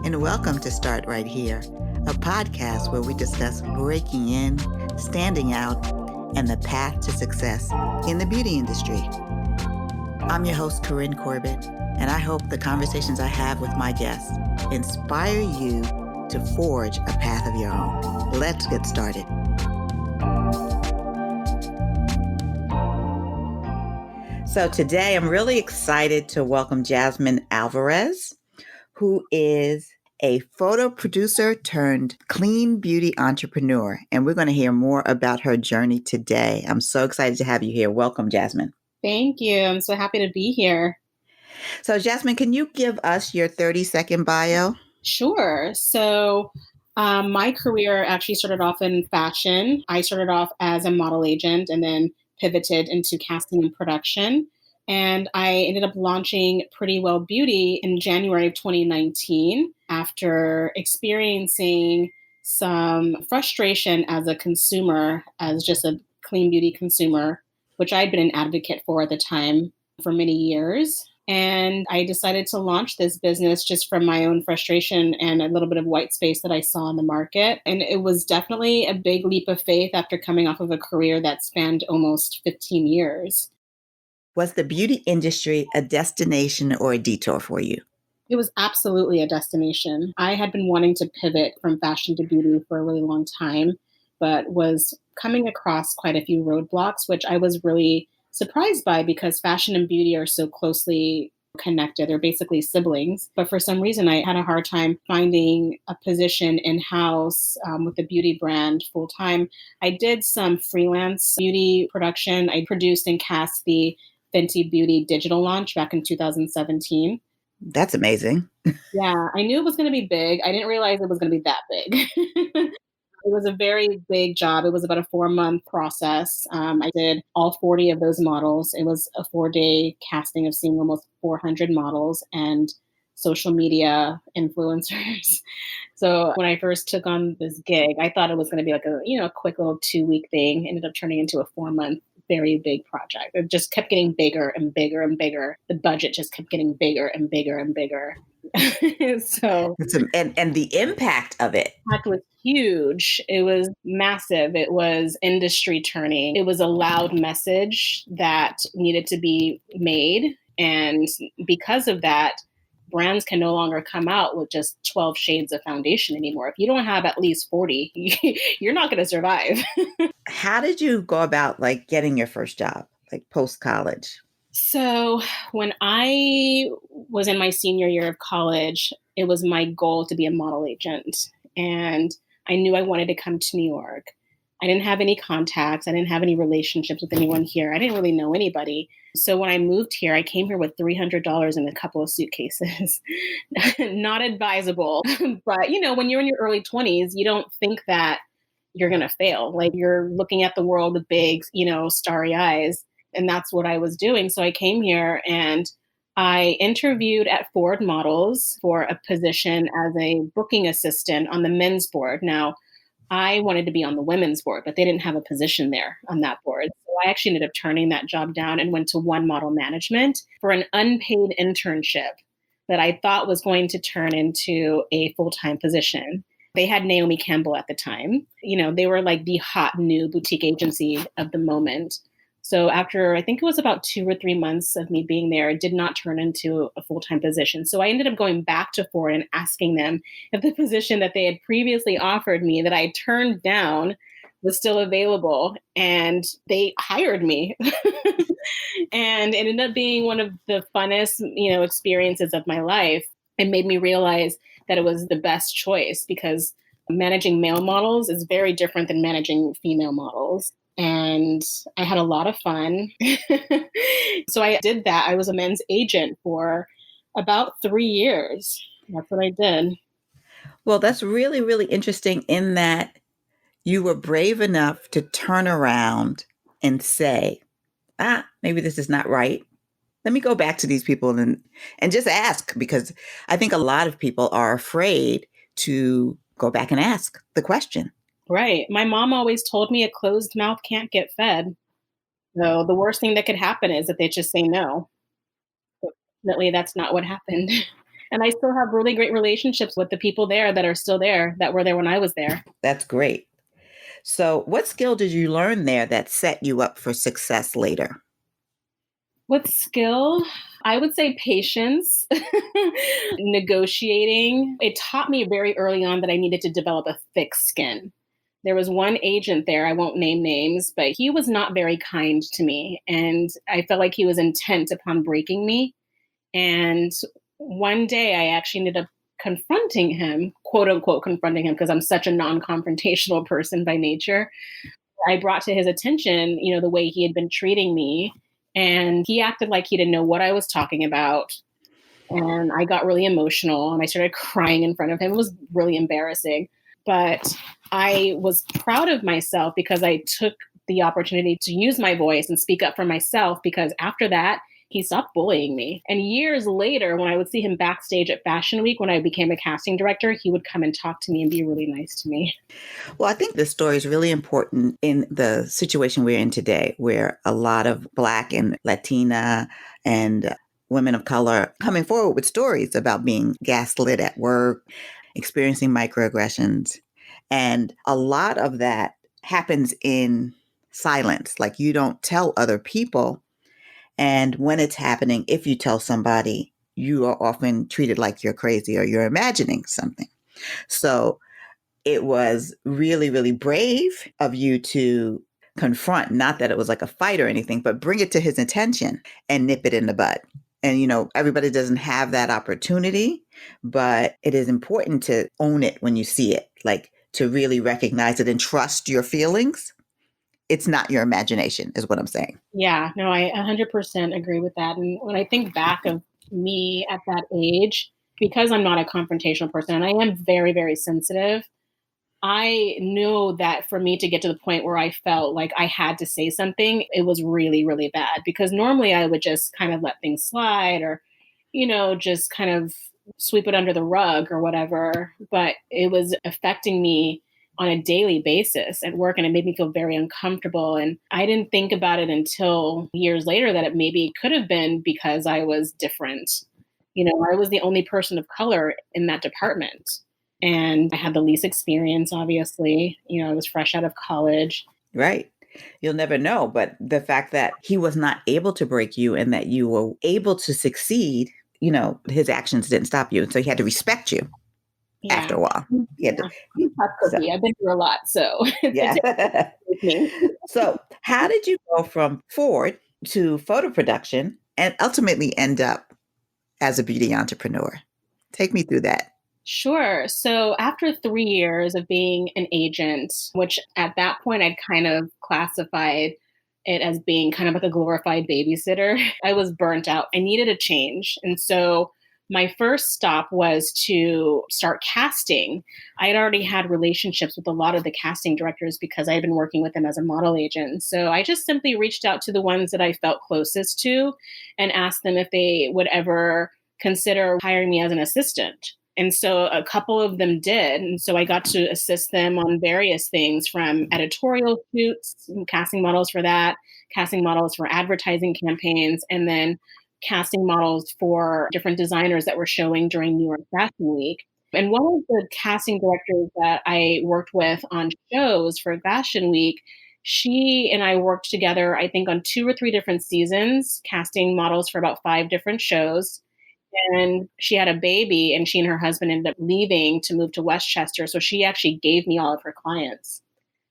and welcome to Start Right Here, a podcast where we discuss breaking in, standing out, and the path to success in the beauty industry. I'm your host, Corinne Corbett, and I hope the conversations I have with my guests inspire you to forge a path of your own. Let's get started. So today I'm really excited to welcome Jazmin Alvarez, who is a photo producer turned clean beauty entrepreneur. And we're going to hear more about her journey today. I'm so excited to have you here. Welcome, Jazmin. Thank you. I'm so happy to be here. So, Jazmin, can you give us your 30-second bio? Sure. So my career actually started off in fashion. I started off as a model agent and then pivoted into casting and production. And I ended up launching Pretty Well Beauty in January of 2019 after experiencing some frustration as a consumer, as just a clean beauty consumer, which I'd been an advocate for at the time for many years. And I decided to launch this business just from my own frustration and a little bit of white space that I saw in the market. And it was definitely a big leap of faith after coming off of a career that spanned almost 15 years. Was the beauty industry a destination or a detour for you? It was absolutely a destination. I had been wanting to pivot from fashion to beauty for a really long time, but was coming across quite a few roadblocks, which I was really surprised by because fashion and beauty are so closely connected. They're basically siblings. But for some reason, I had a hard time finding a position in-house with the beauty brand full-time. I did some freelance beauty production. I produced and cast the Fenty Beauty digital launch back in 2017. That's amazing. Yeah, I knew it was going to be big. I didn't realize it was going to be that big. It was a very big job. It was about a 4-month process. I did all 40 of those models. It was a 4-day casting of seeing almost 400 models and social media influencers. So when I first took on this gig, I thought it was going to be like a quick little 2-week thing. It ended up turning into a 4-month, very big project. It just kept getting bigger and bigger and bigger. The budget just kept getting bigger and bigger and bigger. So and the impact of it. Impact was huge. It was massive. It was industry turning. It was a loud message that needed to be made. And because of that, brands can no longer come out with just 12 shades of foundation anymore. If you don't have at least 40, you're not going to survive. How did you go about getting your first job, post-college? So when I was in my senior year of college, it was my goal to be a model agent. And I knew I wanted to come to New York. I didn't have any contacts. I didn't have any relationships with anyone here. I didn't really know anybody. So when I moved here, I came here with $300 in a couple of suitcases. Not advisable. But, when you're in your early 20s, you don't think that you're going to fail. You're looking at the world with big, starry eyes. And that's what I was doing. So I came here and I interviewed at Ford Models for a position as a booking assistant on the men's board. Now, I wanted to be on the women's board, but they didn't have a position there on that board. So I actually ended up turning that job down and went to One Model Management for an unpaid internship that I thought was going to turn into a full-time position. They had Naomi Campbell at the time. They were like the hot new boutique agency of the moment. So after, I think it was about 2 or 3 months of me being there, it did not turn into a full-time position. So I ended up going back to Ford and asking them if the position that they had previously offered me that I turned down was still available. And they hired me. And it ended up being one of the funnest, experiences of my life. It made me realize that it was the best choice because managing male models is very different than managing female models. And I had a lot of fun. So I did that. I was a men's agent for about 3 years. That's what I did. Well, that's really, really interesting in that you were brave enough to turn around and say, maybe this is not right. Let me go back to these people and just ask, because I think a lot of people are afraid to go back and ask the question. Right. My mom always told me a closed mouth can't get fed. So the worst thing that could happen is that they just say no. Fortunately, that's not what happened. And I still have really great relationships with the people there that are still there, that were there when I was there. That's great. So, what skill did you learn there that set you up for success later? What skill? I would say patience, negotiating. It taught me very early on that I needed to develop a thick skin. There was one agent there, I won't name names, but he was not very kind to me. And I felt like he was intent upon breaking me. And one day I actually ended up confronting him, quote unquote, confronting him, because I'm such a non confrontational person by nature. I brought to his attention, the way he had been treating me. And he acted like he didn't know what I was talking about. And I got really emotional and I started crying in front of him. It was really embarrassing. But I was proud of myself because I took the opportunity to use my voice and speak up for myself, because after that, he stopped bullying me. And years later, when I would see him backstage at Fashion Week, when I became a casting director, he would come and talk to me and be really nice to me. Well, I think this story is really important in the situation we're in today, where a lot of Black and Latina and women of color coming forward with stories about being gaslit at work, experiencing microaggressions. And a lot of that happens in silence. Like, you don't tell other people. And when it's happening, if you tell somebody, you are often treated like you're crazy or you're imagining something. So it was really, really brave of you to confront, not that it was like a fight or anything, but bring it to his attention and nip it in the bud. And, everybody doesn't have that opportunity, but it is important to own it when you see it, like to really recognize it and trust your feelings. It's not your imagination, is what I'm saying. Yeah, no, I 100% agree with that. And when I think back of me at that age, because I'm not a confrontational person and I am very, very sensitive, I knew that for me to get to the point where I felt like I had to say something, it was really, really bad. Because normally I would just kind of let things slide or, just kind of sweep it under the rug or whatever. But it was affecting me on a daily basis at work, and it made me feel very uncomfortable. And I didn't think about it until years later that it maybe could have been because I was different. I was the only person of color in that department. And I had the least experience, obviously. I was fresh out of college. Right. You'll never know. But the fact that he was not able to break you and that you were able to succeed, his actions didn't stop you. And so he had to respect you. Yeah. After a while. I've been through a lot, so yeah. So how did you go from Ford to photo production and ultimately end up as a beauty entrepreneur? Take me through that. Sure. So after 3 years of being an agent, which at that point I'd kind of classified it as being kind of like a glorified babysitter, I was burnt out. I needed a change. And so my first stop was to start casting. I had already had relationships with a lot of the casting directors because I had been working with them as a model agent. So I just simply reached out to the ones that I felt closest to and asked them if they would ever consider hiring me as an assistant. And so a couple of them did. And so I got to assist them on various things, from editorial shoots, casting models for that, casting models for advertising campaigns, and then casting models for different designers that were showing during New York Fashion Week. And one of the casting directors that I worked with on shows for Fashion Week, she and I worked together, I think, on 2 or 3 different seasons, casting models for about 5 different shows. And she had a baby, and she and her husband ended up leaving to move to Westchester. So she actually gave me all of her clients.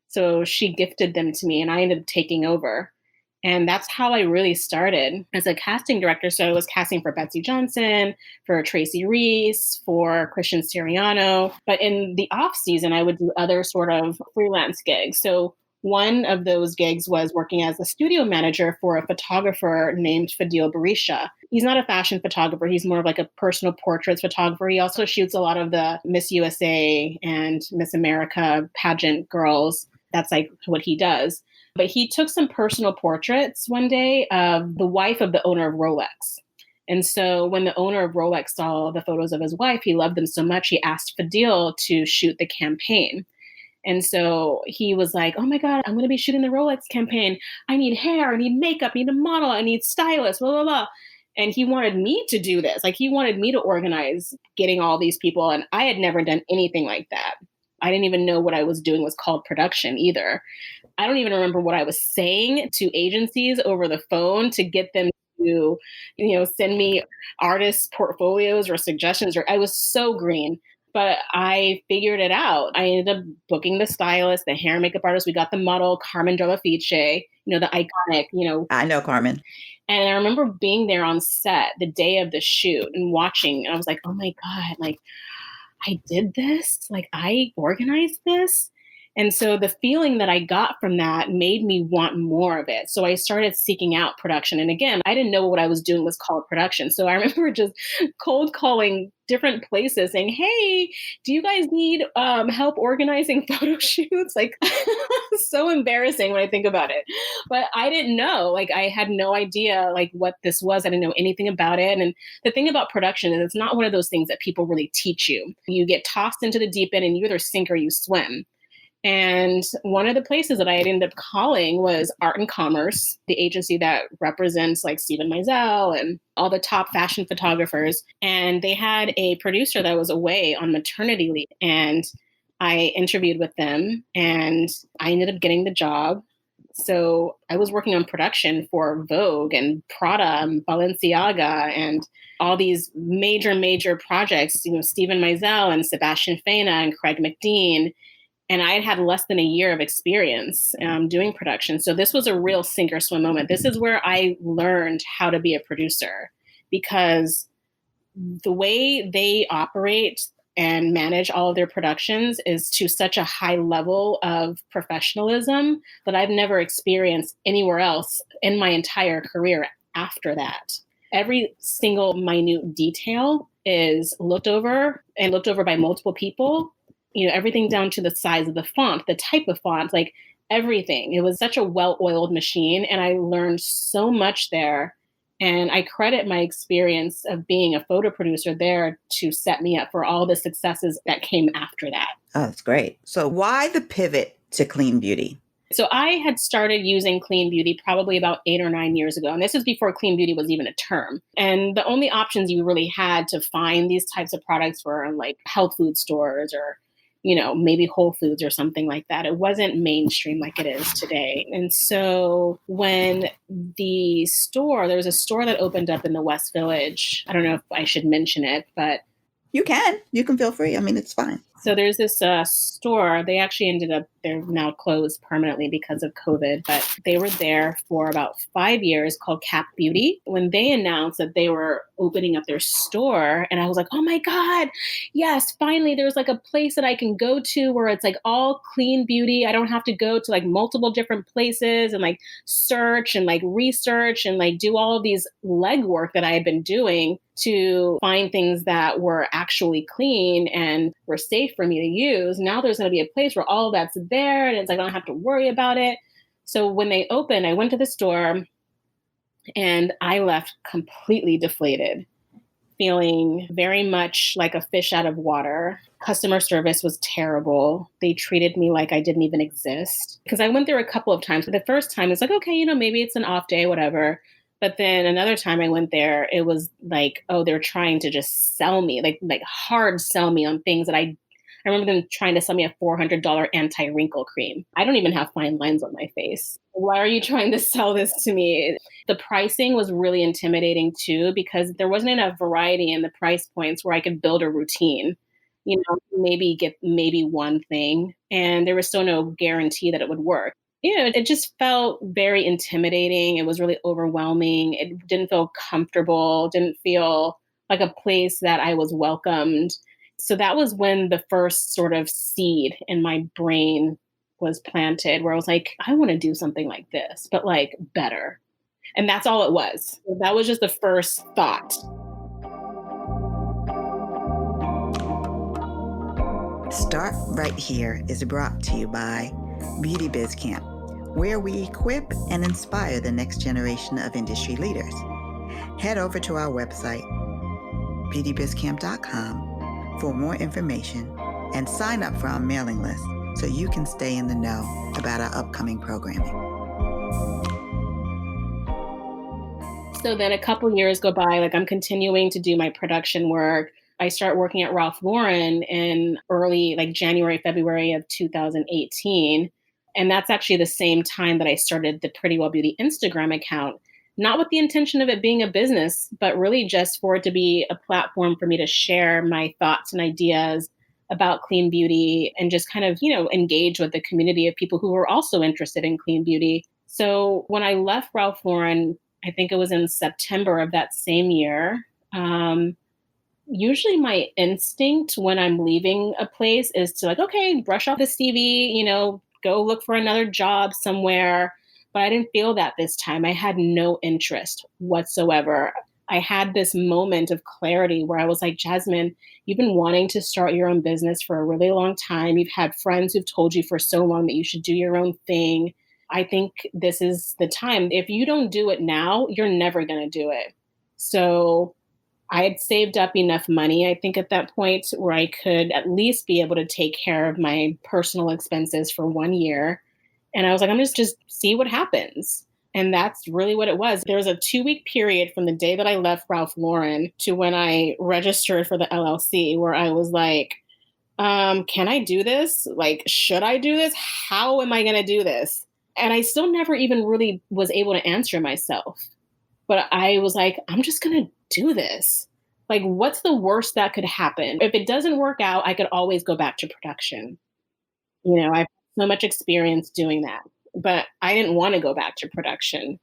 So she gifted them to me, and I ended up taking over. And that's how I really started as a casting director. So I was casting for Betsy Johnson, for Tracy Reese, for Christian Siriano. But in the off season, I would do other sort of freelance gigs. So one of those gigs was working as a studio manager for a photographer named Fadil Barisha. He's not a fashion photographer. He's more of like a personal portraits photographer. He also shoots a lot of the Miss USA and Miss America pageant girls. That's like what he does. But he took some personal portraits one day of the wife of the owner of Rolex. And so when the owner of Rolex saw the photos of his wife, he loved them so much, he asked Fadil to shoot the campaign. And so he was like, oh my God, I'm going to be shooting the Rolex campaign. I need hair, I need makeup, I need a model, I need stylist, blah, blah, blah. And he wanted me to do this. Like he wanted me to organize getting all these people. And I had never done anything like that. I didn't even know what I was doing was called production either. I don't even remember what I was saying to agencies over the phone to get them to, send me artist portfolios or suggestions. Or I was so green, but I figured it out. I ended up booking the stylist, the hair and makeup artist. We got the model, Carmen Delafiche, the iconic, I know Carmen. And I remember being there on set the day of the shoot and watching. And I was like, oh my God, like I did this, like I organized this. And so the feeling that I got from that made me want more of it. So I started seeking out production. And again, I didn't know what I was doing was called production. So I remember just cold calling different places saying, hey, do you guys need help organizing photo shoots? Like so embarrassing when I think about it. But I didn't know, like I had no idea like what this was. I didn't know anything about it. And the thing about production is it's not one of those things that people really teach you. You get tossed into the deep end and you either sink or you swim. And one of the places that I had ended up calling was Art and Commerce, the agency that represents like Steven Meisel and all the top fashion photographers. And they had a producer that was away on maternity leave. And I interviewed with them and I ended up getting the job. So I was working on production for Vogue and Prada and Balenciaga and all these major projects, Steven Meisel and Sebastian Fena and Craig McDean. And I had less than a year of experience doing production. So this was a real sink or swim moment. This is where I learned how to be a producer because the way they operate and manage all of their productions is to such a high level of professionalism that I've never experienced anywhere else in my entire career after that. Every single minute detail is looked over by multiple people. Everything down to the size of the font, the type of font, like everything. It was such a well-oiled machine. And I learned so much there. And I credit my experience of being a photo producer there to set me up for all the successes that came after that. Oh, that's great. So why the pivot to clean beauty? So I had started using clean beauty probably about 8 or 9 years ago. And this is before clean beauty was even a term. And the only options you really had to find these types of products were in like health food stores or maybe Whole Foods or something like that. It wasn't mainstream like it is today. And so when there was a store that opened up in the West Village. I don't know if I should mention it, but you can feel free. I mean, it's fine. So there's this store. They actually they're now closed permanently because of COVID, but they were there for about 5 years called Cap Beauty. When they announced that they were opening up their store, and I was like, oh my God, yes, finally there's like a place that I can go to where it's like all clean beauty. I don't have to go to like multiple different places and like search and like research and like do all of these legwork that I had been doing to find things that were actually clean and were safe for me to use. Now there's going to be a place where all of that's there and it's like I don't have to worry about it. So when they opened, I went to the store and I left completely deflated, feeling very much like a fish out of water. Customer service was terrible. They treated me like I didn't even exist. Because I went there a couple of times. But the first time it's like, okay, maybe it's an off day, whatever. But then another time I went there, it was like, oh, they're trying to just sell me, like hard sell me on things that I remember them trying to sell me a $400 anti-wrinkle cream. I don't even have fine lines on my face. Why are you trying to sell this to me? The pricing was really intimidating too, because there wasn't enough variety in the price points where I could build a routine, maybe get one thing. And there was still no guarantee that it would work. It just felt very intimidating. It was really overwhelming. It didn't feel comfortable, didn't feel like a place that I was welcomed. So that was when the first sort of seed in my brain was planted, where I was like, I want to do something like this, but like better. And that's all it was. That was just the first thought. Start Right Here is brought to you by Beauty Biz Camp, where we equip and inspire the next generation of industry leaders. Head over to our website, beautybizcamp.com, for more information and sign up for our mailing list so you can stay in the know about our upcoming programming. So then a couple years go by, like I'm continuing to do my production work. I start working at Ralph Lauren in early, like January, February of 2018. And that's actually the same time that I started the Pretty Well Beauty Instagram account, not with the intention of it being a business, but really just for it to be a platform for me to share my thoughts and ideas about clean beauty and just kind of, engage with the community of people who were also interested in clean beauty. So when I left Ralph Lauren, I think it was in September of that same year. Usually my instinct when I'm leaving a place is to like, okay, brush off the CV, go look for another job somewhere. But I didn't feel that this time. I had no interest whatsoever. I had this moment of clarity where I was like, Jazmin, you've been wanting to start your own business for a really long time. You've had friends who've told you for so long that you should do your own thing. I think this is the time. If you don't do it now, you're never going to do it. So I had saved up enough money, I think, at that point where I could at least be able to take care of my personal expenses for 1 year. And I was like, I'm just see what happens. And that's really what it was. There was a 2-week period from the day that I left Ralph Lauren to when I registered for the LLC where I was like, can I do this? Like, should I do this? How am I going to do this? And I still never even really was able to answer myself. But I was like, I'm just going to do this. Like, what's the worst that could happen? If it doesn't work out, I could always go back to production. I've so much experience doing that. But I didn't want to go back to production.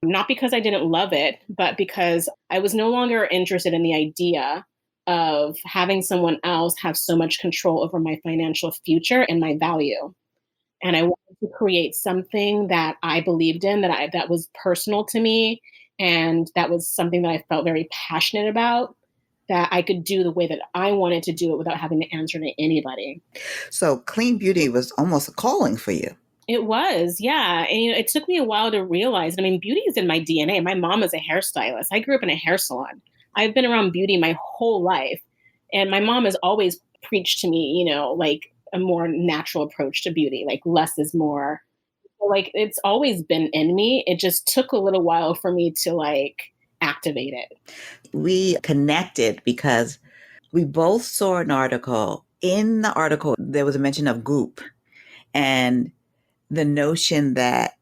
Not because I didn't love it, but because I was no longer interested in the idea of having someone else have so much control over my financial future and my value. And I wanted to create something that I believed in, that was personal to me, and that was something that I felt very passionate about, that I could do the way that I wanted to do it without having to answer to anybody. So clean beauty was almost a calling for you. It was, yeah. And it took me a while to realize. I mean, beauty is in my DNA. My mom is a hairstylist. I grew up in a hair salon. I've been around beauty my whole life. And my mom has always preached to me, like a more natural approach to beauty, like less is more. Like it's always been in me. It just took a little while for me to like activate it. We connected because we both saw an article. In the article, there was a mention of goop and the notion that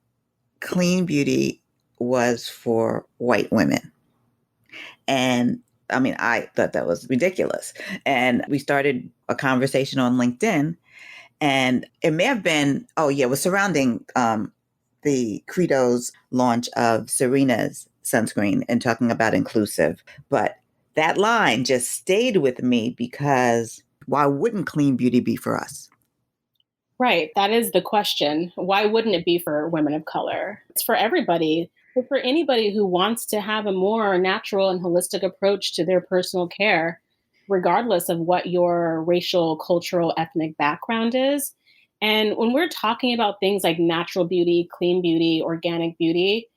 clean beauty was for white women. And I mean, I thought that was ridiculous. And we started a conversation on LinkedIn. And it may have been, it was surrounding the Credo's launch of Serena's sunscreen and talking about inclusive. But that line just stayed with me because why wouldn't clean beauty be for us? Right. That is the question. Why wouldn't it be for women of color? It's for everybody. But for anybody who wants to have a more natural and holistic approach to their personal care, regardless of what your racial, cultural, ethnic background is. And when we're talking about things like natural beauty, clean beauty, organic beauty,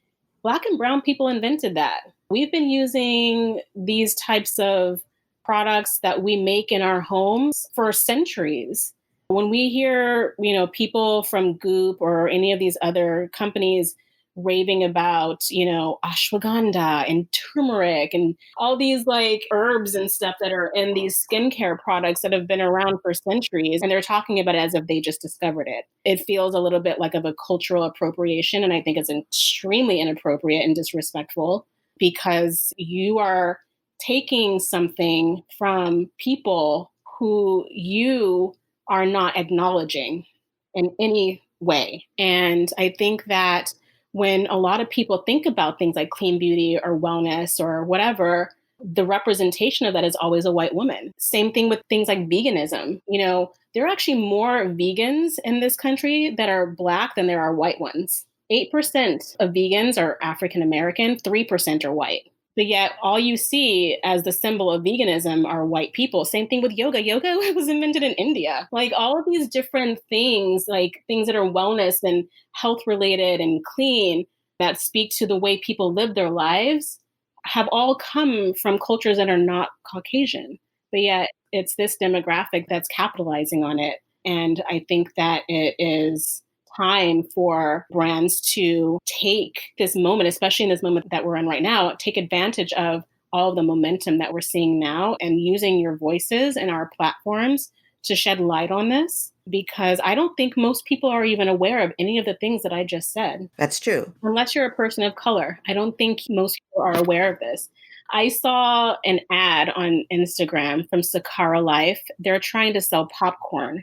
Black and brown people invented that. We've been using these types of products that we make in our homes for centuries. When we hear, people from Goop or any of these other companies raving about, ashwagandha and turmeric and all these like herbs and stuff that are in these skincare products that have been around for centuries. And they're talking about it as if they just discovered it. It feels a little bit like of a cultural appropriation. And I think it's extremely inappropriate and disrespectful because you are taking something from people who you are not acknowledging in any way. And I think that when a lot of people think about things like clean beauty or wellness or whatever, the representation of that is always a white woman. Same thing with things like veganism. There are actually more vegans in this country that are Black than there are white ones. 8% of vegans are African American, 3% are white. But yet all you see as the symbol of veganism are white people. Same thing with yoga. Yoga was invented in India. Like all of these different things, like things that are wellness and health related and clean that speak to the way people live their lives have all come from cultures that are not Caucasian. But yet it's this demographic that's capitalizing on it. And I think that it is time for brands to take this moment, especially in this moment that we're in right now, take advantage of all of the momentum that we're seeing now and using your voices and our platforms to shed light on this, because I don't think most people are even aware of any of the things that I just said. That's true. Unless you're a person of color. I don't think most people are aware of this. I saw an ad on Instagram from Sakara Life. They're trying to sell popcorn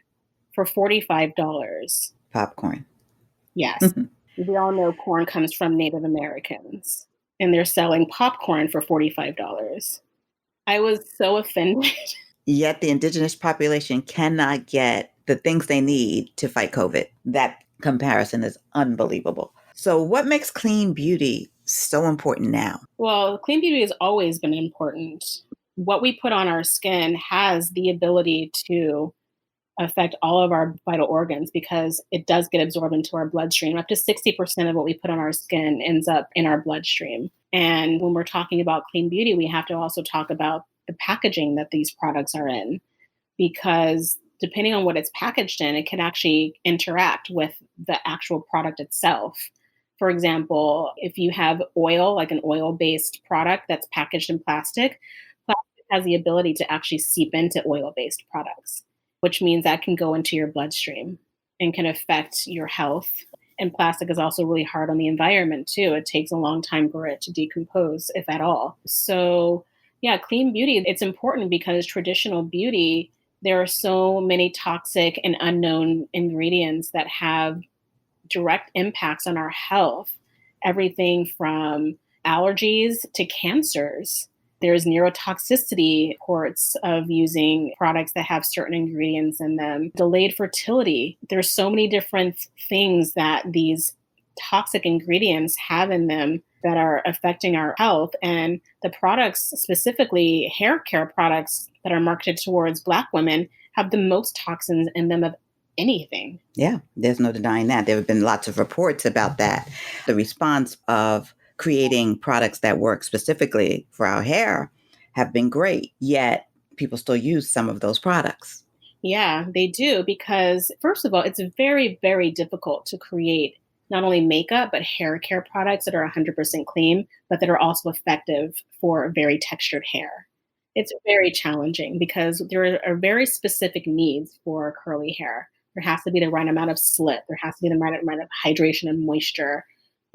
for $45. Popcorn. Yes. We all know corn comes from Native Americans, and they're selling popcorn for $45. I was so offended. Yet the indigenous population cannot get the things they need to fight COVID. That comparison is unbelievable. So what makes clean beauty so important now? Well, clean beauty has always been important. What we put on our skin has the ability to affect all of our vital organs because it does get absorbed into our bloodstream. Up to 60% of what we put on our skin ends up in our bloodstream. And when we're talking about clean beauty, we have to also talk about the packaging that these products are in, because depending on what it's packaged in, it can actually interact with the actual product itself. For example, if you have oil, like an oil-based product that's packaged in plastic, plastic has the ability to actually seep into oil-based products, which means that can go into your bloodstream and can affect your health. And plastic is also really hard on the environment too. It takes a long time for it to decompose, if at all. So yeah, clean beauty, it's important because traditional beauty, there are so many toxic and unknown ingredients that have direct impacts on our health. Everything from allergies to cancers. There's neurotoxicity reports of using products that have certain ingredients in them. Delayed fertility. There's so many different things that these toxic ingredients have in them that are affecting our health. And the products, specifically hair care products that are marketed towards Black women, have the most toxins in them of anything. Yeah, there's no denying that. There have been lots of reports about that. The response of creating products that work specifically for our hair have been great, yet people still use some of those products. Yeah, they do, because first of all, it's very, very difficult to create not only makeup, but hair care products that are 100% clean, but that are also effective for very textured hair. It's very challenging because there are very specific needs for curly hair. There has to be the right amount of slip. There has to be the right amount of hydration and moisture.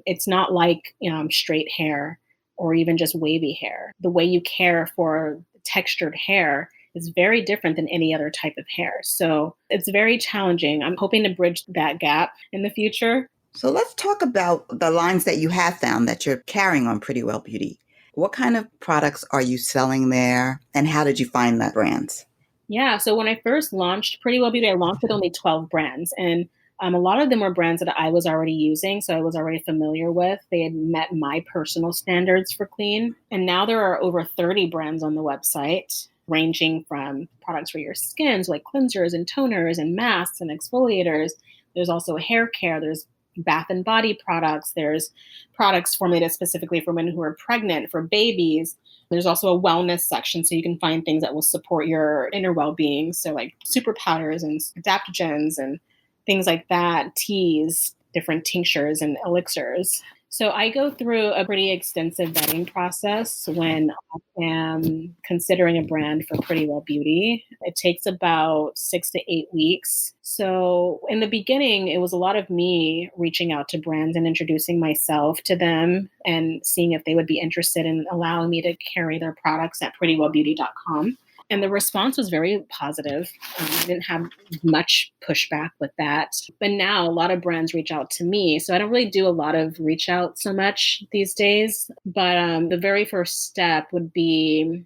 It's not like straight hair or even just wavy hair. The way you care for textured hair is very different than any other type of hair. So it's very challenging. I'm hoping to bridge that gap in the future. So let's talk about the lines that you have found that you're carrying on Pretty Well Beauty. What kind of products are you selling there, and how did you find the brands? Yeah, so when I first launched Pretty Well Beauty, I launched with only 12 brands. And a lot of them were brands that I was already using, so I was already familiar with. They had met my personal standards for clean. And now there are over 30 brands on the website, ranging from products for your skin, so like cleansers and toners and masks and exfoliators. There's also hair care. There's bath and body products. There's products formulated specifically for women who are pregnant, for babies. There's also a wellness section, so you can find things that will support your inner well-being. So like super powders and adaptogens and things like that, teas, different tinctures and elixirs. So I go through a pretty extensive vetting process when I am considering a brand for Pretty Well Beauty. It takes about 6 to 8 weeks. So in the beginning, it was a lot of me reaching out to brands and introducing myself to them and seeing if they would be interested in allowing me to carry their products at prettywellbeauty.com. And the response was very positive. I didn't have much pushback with that. But now a lot of brands reach out to me. So I don't really do a lot of reach out so much these days. But the very first step would be,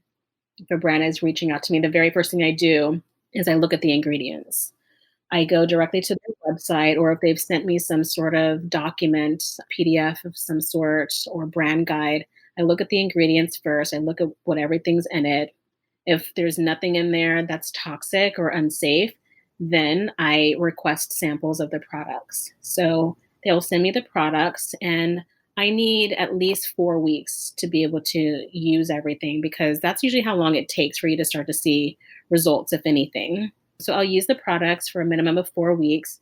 if a brand is reaching out to me, the very first thing I do is I look at the ingredients. I go directly to their website, or if they've sent me some sort of document, PDF of some sort, or brand guide, I look at the ingredients first. I look at what everything's in it. If there's nothing in there that's toxic or unsafe, then I request samples of the products. So they'll send me the products, and I need at least 4 weeks to be able to use everything, because that's usually how long it takes for you to start to see results, if anything. So I'll use the products for a minimum of 4 weeks.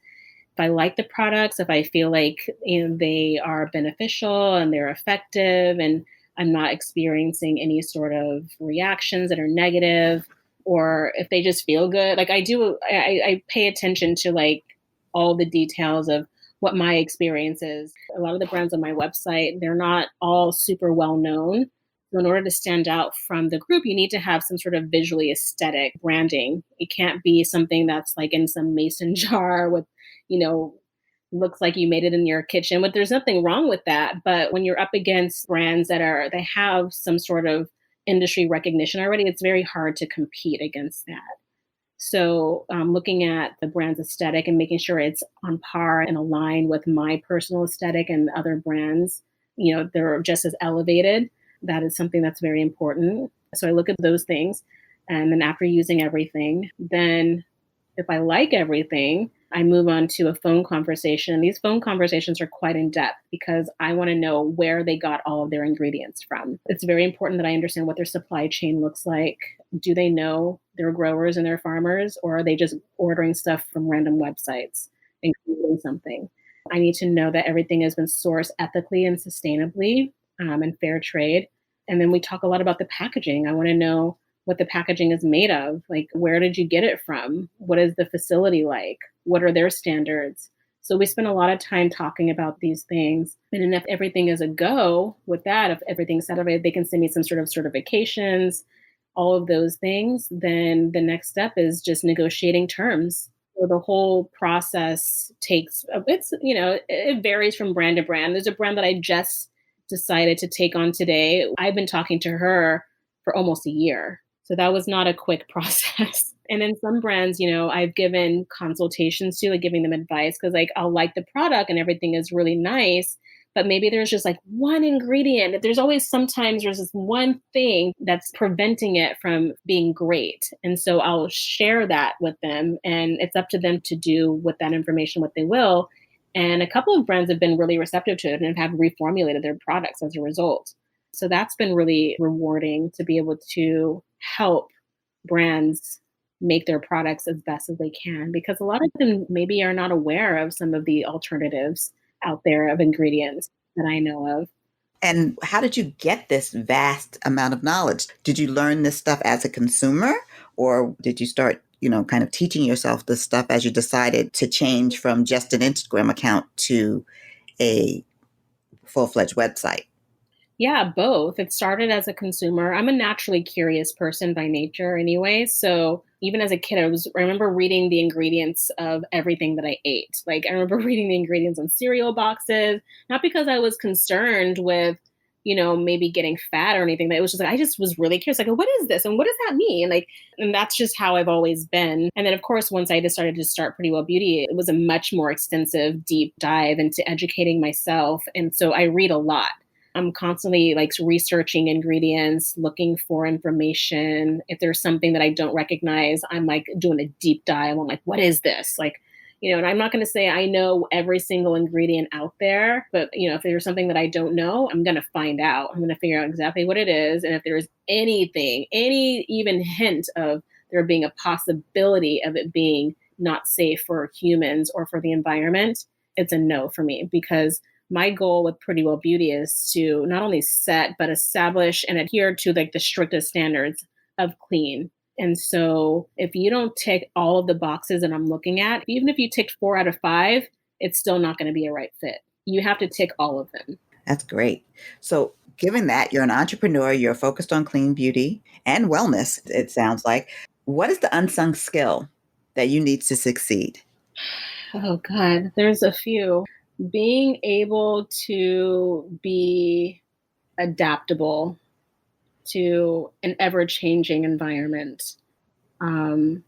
If I like the products, if I feel like they are beneficial and they're effective and I'm not experiencing any sort of reactions that are negative, or if they just feel good, like I pay attention to like all the details of what my experience is. A lot of the brands on my website, they're not all super well known. So in order to stand out from the group, you need to have some sort of visually aesthetic branding. It can't be something that's like in some mason jar with, you know, looks like you made it in your kitchen. But there's nothing wrong with that. But when you're up against brands they have some sort of industry recognition already, it's very hard to compete against that. So looking at the brand's aesthetic and making sure it's on par and aligned with my personal aesthetic and other brands, they're just as elevated. That is something that's very important. So I look at those things. And then after using everything, then if I like everything, I move on to a phone conversation. And these phone conversations are quite in depth because I want to know where they got all of their ingredients from. It's very important that I understand what their supply chain looks like. Do they know their growers and their farmers, or are they just ordering stuff from random websites and creating something? I need to know that everything has been sourced ethically and sustainably and fair trade. And then we talk a lot about the packaging. I want to know what the packaging is made of. Like, where did you get it from? What is the facility like? What are their standards? So we spend a lot of time talking about these things. And if everything is a go with that, if everything's set up, they can send me some sort of certifications, all of those things. Then the next step is just negotiating terms. So the whole process it varies from brand to brand. There's a brand that I just decided to take on today. I've been talking to her for almost a year. So that was not a quick process. And then some brands, I've given consultations to, like giving them advice, because like I'll like the product and everything is really nice, but maybe there's just like one ingredient. Sometimes there's this one thing that's preventing it from being great. And so I'll share that with them, and it's up to them to do with that information what they will. And a couple of brands have been really receptive to it and have reformulated their products as a result. So that's been really rewarding to be able to help brands make their products as best as they can, because a lot of them maybe are not aware of some of the alternatives out there of ingredients that I know of. And how did you get this vast amount of knowledge? Did you learn this stuff as a consumer, or did you start, kind of teaching yourself this stuff as you decided to change from just an Instagram account to a full-fledged website? Yeah, both. It started as a consumer. I'm a naturally curious person by nature anyway. So even as a kid, I remember reading the ingredients of everything that I ate. Like I remember reading the ingredients on cereal boxes, not because I was concerned with, maybe getting fat or anything. But it was just like, I just was really curious. Like, what is this? And what does that mean? And that's just how I've always been. And then of course, once I decided to start Pretty Well Beauty, it was a much more extensive, deep dive into educating myself. And so I read a lot. I'm constantly researching ingredients, looking for information. If there's something that I don't recognize, I'm doing a deep dive on what is this? And I'm not going to say I know every single ingredient out there, but if there's something that I don't know, I'm going to find out. I'm going to figure out exactly what it is. And if there's anything, any even hint of there being a possibility of it being not safe for humans or for the environment, it's a no for me, because my goal with Pretty Well Beauty is to not only set, but establish and adhere to the strictest standards of clean. And so if you don't tick all of the boxes that I'm looking at, even if you ticked 4 out of 5, it's still not going to be a right fit. You have to tick all of them. That's great. So given that you're an entrepreneur, you're focused on clean beauty and wellness, it sounds like, what is the unsung skill that you need to succeed? Oh God, there's a few. Being able to be adaptable to an ever-changing environment. And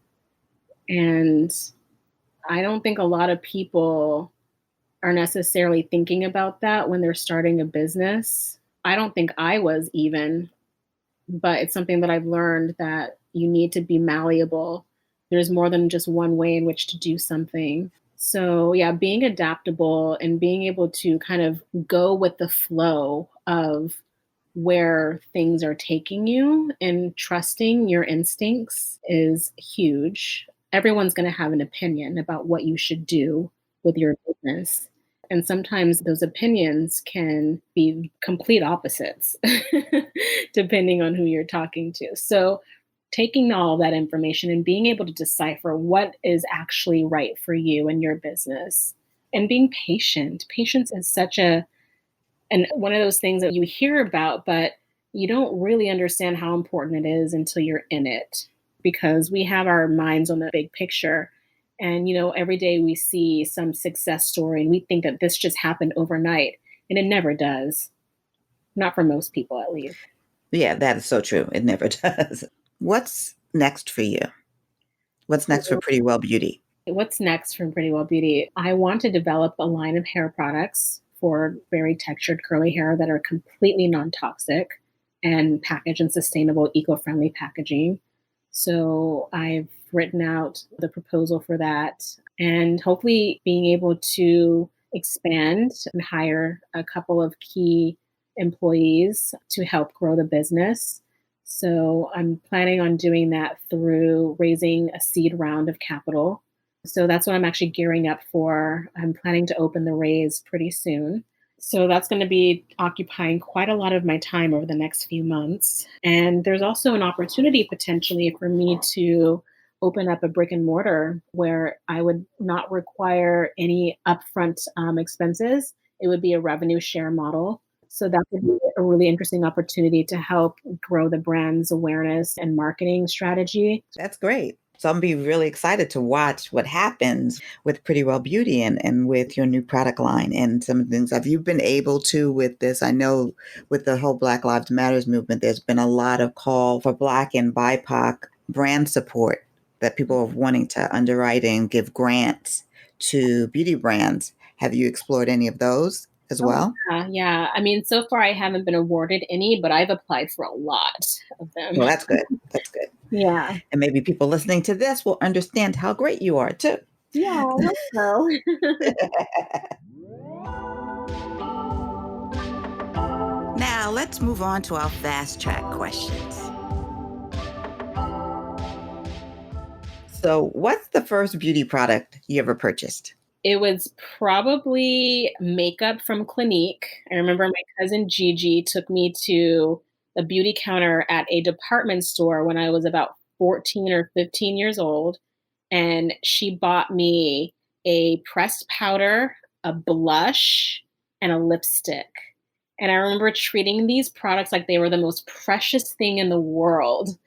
I don't think a lot of people are necessarily thinking about that when they're starting a business. I don't think I was even, but it's something that I've learned, that you need to be malleable. There's more than just one way in which to do something. So yeah, being adaptable and being able to kind of go with the flow of where things are taking you and trusting your instincts is huge. Everyone's going to have an opinion about what you should do with your business. And sometimes those opinions can be complete opposites, depending on who you're talking to. So, taking all that information and being able to decipher what is actually right for you and your business and being patient. Patience is such and one of those things that you hear about, but you don't really understand how important it is until you're in it because we have our minds on the big picture. And, every day we see some success story and we think that this just happened overnight, and it never does. Not for most people, at least. Yeah, that is so true. It never does. What's next for you? What's next for Pretty Well Beauty? What's next from Pretty Well Beauty? I want to develop a line of hair products for very textured curly hair that are completely non-toxic and packaged in sustainable, eco-friendly packaging. So I've written out the proposal for that and hopefully being able to expand and hire a couple of key employees to help grow the business. So I'm planning on doing that through raising a seed round of capital. So that's what I'm actually gearing up for. I'm planning to open the raise pretty soon. So that's going to be occupying quite a lot of my time over the next few months. And there's also an opportunity potentially for me to open up a brick and mortar where I would not require any upfront expenses. It would be a revenue share model. So that would be a really interesting opportunity to help grow the brand's awareness and marketing strategy. That's great. So I'm going to be really excited to watch what happens with Pretty Well Beauty and with your new product line and some of the things. Have you been able to with this? I know with the whole Black Lives Matters movement, there's been a lot of call for Black and BIPOC brand support that people are wanting to underwrite and give grants to beauty brands. Have you explored any of those as well? Yeah. I mean, so far I haven't been awarded any, but I've applied for a lot of them. Well, that's good. That's good. Yeah. And maybe people listening to this will understand how great you are too. Yeah, I hope so. Now let's move on to our fast track questions. So what's the first beauty product you ever purchased? It was probably makeup from Clinique. I remember my cousin Gigi took me to a beauty counter at a department store when I was about 14 or 15 years old. And she bought me a pressed powder, a blush, and a lipstick. And I remember treating these products like they were the most precious thing in the world.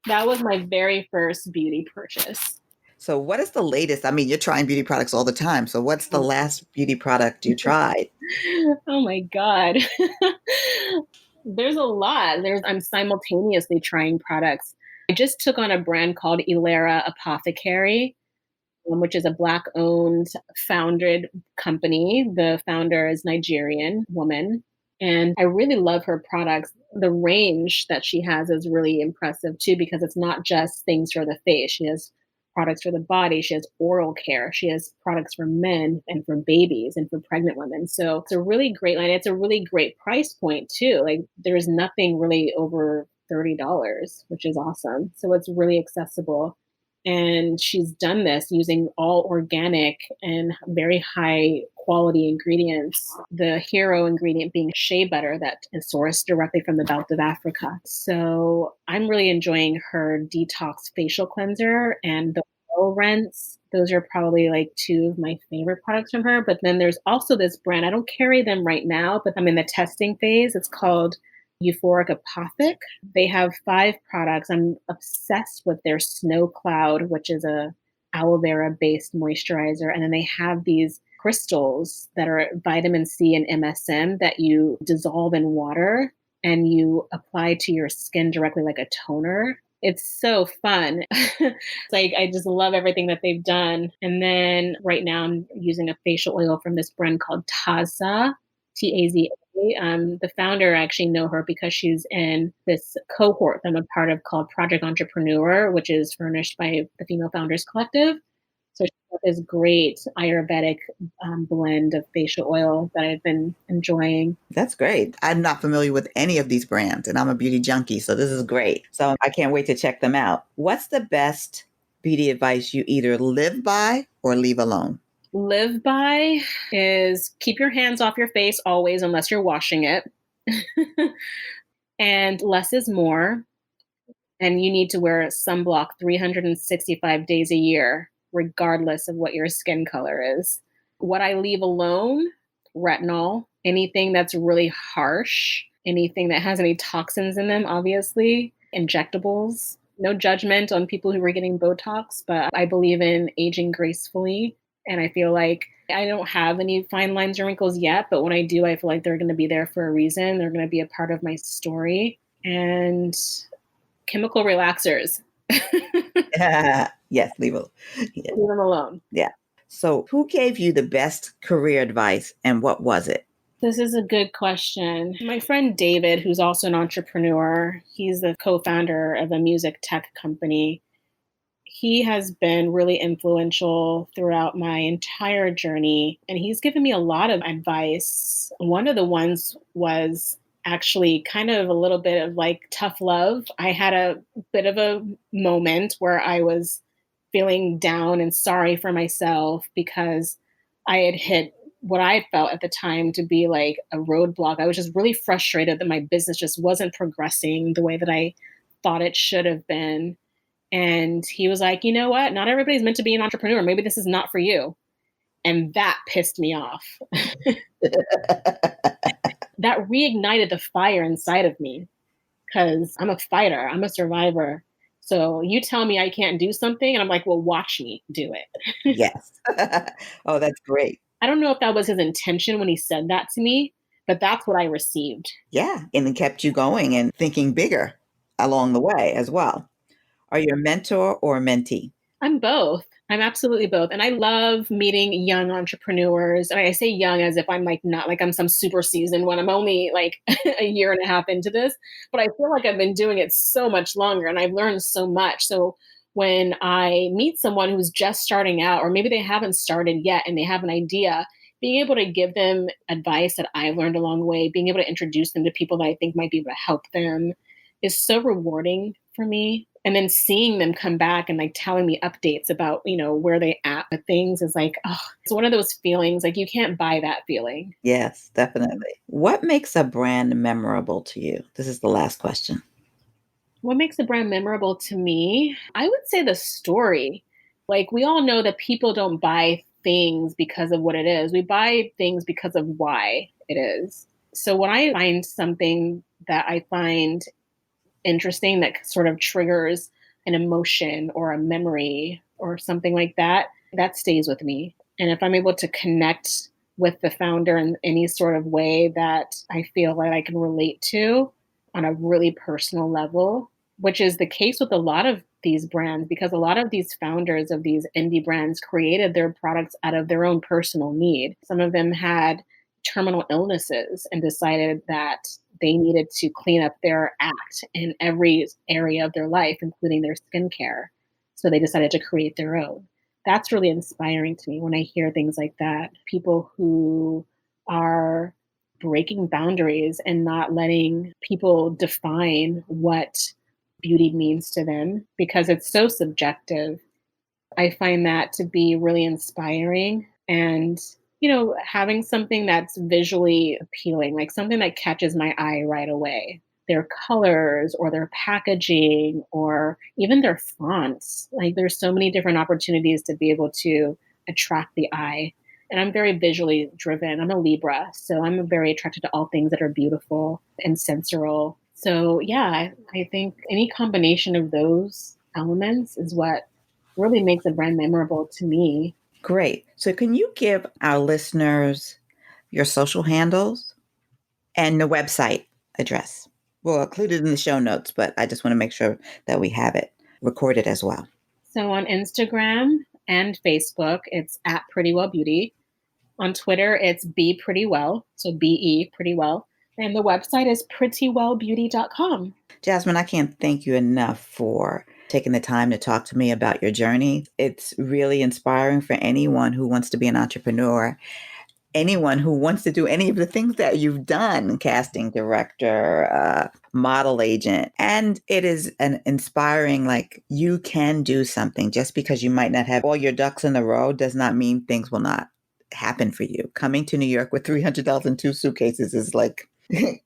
That was my very first beauty purchase. So what is the latest? I mean, you're trying beauty products all the time. So what's the last beauty product you tried? Oh my God. There's a lot. I'm simultaneously trying products. I just took on a brand called Ilera Apothecary, which is a Black-owned, founded company. The founder is Nigerian woman. And I really love her products. The range that she has is really impressive too, because it's not just things for the face. She has products for the body. She has oral care. She has products for men and for babies and for pregnant women. So it's a really great line. It's a really great price point too. Like there's nothing really over $30, which is awesome. So it's really accessible. And she's done this using all organic and very high quality ingredients. The hero ingredient being shea butter that is sourced directly from the belt of Africa. So I'm really enjoying her detox facial cleanser and the oil rinse. Those are probably like two of my favorite products from her. But then there's also this brand. I don't carry them right now, but I'm in the testing phase. It's called Euphoric Apothic. They have 5 products. I'm obsessed with their Snow Cloud, which is a aloe vera based moisturizer. And then they have these crystals that are vitamin C and MSM that you dissolve in water and you apply to your skin directly like a toner. It's so fun. It's like, I just love everything that they've done. And then right now I'm using a facial oil from this brand called Taza, Taza. The founder, I actually know her because she's in this cohort that I'm a part of called Project Entrepreneur, which is furnished by the Female Founders Collective. So she's got this great Ayurvedic blend of facial oil that I've been enjoying. That's great. I'm not familiar with any of these brands and I'm a beauty junkie. So this is great. So I can't wait to check them out. What's the best beauty advice you either live by or leave alone? live by is keep your hands off your face always, unless you're washing it. And less is more. And you need to wear sunblock 365 days a year, regardless of what your skin color is. What I leave alone, retinol, anything that's really harsh, anything that has any toxins in them, obviously, injectables. No judgment on people who are getting Botox, but I believe in aging gracefully. And I feel like I don't have any fine lines or wrinkles yet, but when I do, I feel like they're going to be there for a reason. They're going to be a part of my story. And chemical relaxers. Yes, leave them alone. Yeah. So who gave you the best career advice and what was it? This is a good question. My friend David, who's also an entrepreneur, he's the co-founder of a music tech company. He has been really influential throughout my entire journey, and he's given me a lot of advice. One of the ones was actually kind of a little bit of like tough love. I had a bit of a moment where I was feeling down and sorry for myself because I had hit what I felt at the time to be like a roadblock. I was just really frustrated that my business just wasn't progressing the way that I thought it should have been. And he was like, you know what? Not everybody's meant to be an entrepreneur. Maybe this is not for you. And that pissed me off. That reignited the fire inside of me because I'm a fighter. I'm a survivor. So you tell me I can't do something and I'm like, well, watch me do it. Yes. Oh, that's great. I don't know if that was his intention when he said that to me, but that's what I received. Yeah. And it kept you going and thinking bigger along the way as well. Are you a mentor or a mentee? I'm both. I'm absolutely both. And I love meeting young entrepreneurs. And I say young as if I'm like not like I'm some super seasoned one. I'm only like a year and a half into this, but I feel like I've been doing it so much longer and I've learned so much. So when I meet someone who's just starting out, or maybe they haven't started yet and they have an idea, being able to give them advice that I've learned along the way, being able to introduce them to people that I think might be able to help them is so rewarding for me. And then seeing them come back and like telling me updates about, you know, where they at with things is like, oh, it's one of those feelings, like you can't buy that feeling. Yes, definitely. What makes a brand memorable to you? This is the last question. What makes a brand memorable to me? I would say the story. Like we all know that people don't buy things because of what it is. We buy things because of why it is. So when I find something that I find interesting that sort of triggers an emotion or a memory or something like that, that stays with me. And if I'm able to connect with the founder in any sort of way that I feel like I can relate to on a really personal level, which is the case with a lot of these brands, because a lot of these founders of these indie brands created their products out of their own personal need. Some of them had terminal illnesses and decided that they needed to clean up their act in every area of their life, including their skincare. So they decided to create their own. That's really inspiring to me when I hear things like that. People who are breaking boundaries and not letting people define what beauty means to them because it's so subjective. I find that to be really inspiring. And you know, having something that's visually appealing, like something that catches my eye right away. Their colors or their packaging or even their fonts. Like there's so many different opportunities to be able to attract the eye. And I'm very visually driven. I'm a Libra, so I'm very attracted to all things that are beautiful and sensorial. So yeah, I think any combination of those elements is what really makes a brand memorable to me. Great. So can you give our listeners your social handles and the website address? We'll include it in the show notes, but I just want to make sure that we have it recorded as well. So on Instagram and Facebook, it's at Pretty Well Beauty. On Twitter, it's Be Pretty Well, so B-E, Pretty Well. And the website is prettywellbeauty.com. Jazmin, I can't thank you enough for taking the time to talk to me about your journey. It's really inspiring for anyone who wants to be an entrepreneur. anyone who wants to do any of the things that you've done, casting director, model agent. And it is an inspiring, like, you can do something. Just because you might not have all your ducks in a row does not mean things will not happen for you. Coming to New York with $300 in 2 suitcases is like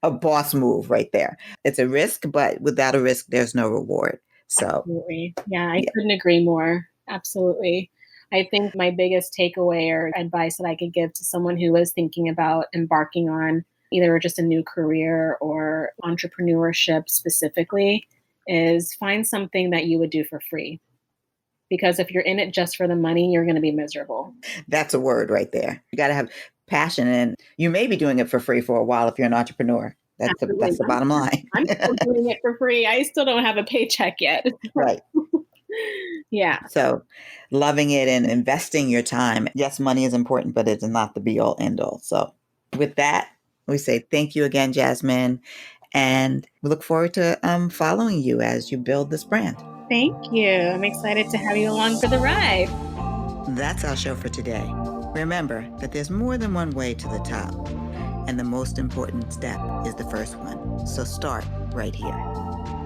a boss move right there. It's a risk, but without a risk, there's no reward. So, absolutely. Yeah, I couldn't agree more. Absolutely. I think my biggest takeaway or advice that I could give to someone who is thinking about embarking on either just a new career or entrepreneurship specifically is find something that you would do for free. Because if you're in it just for the money, you're going to be miserable. that's a word right there. You got to have passion, and you may be doing it for free for a while if you're an entrepreneur. That's the bottom line. I'm still doing it for free. I still don't have a paycheck yet. Right. Yeah. So loving it and investing your time. Yes, money is important, but it's not the be all end all. So with that, we say thank you again, Jazmin, and we look forward to following you as you build this brand. Thank you. I'm excited to have you along for the ride. That's our show for today. Remember that there's more than one way to the top, and the most important step is the first one. So start right here.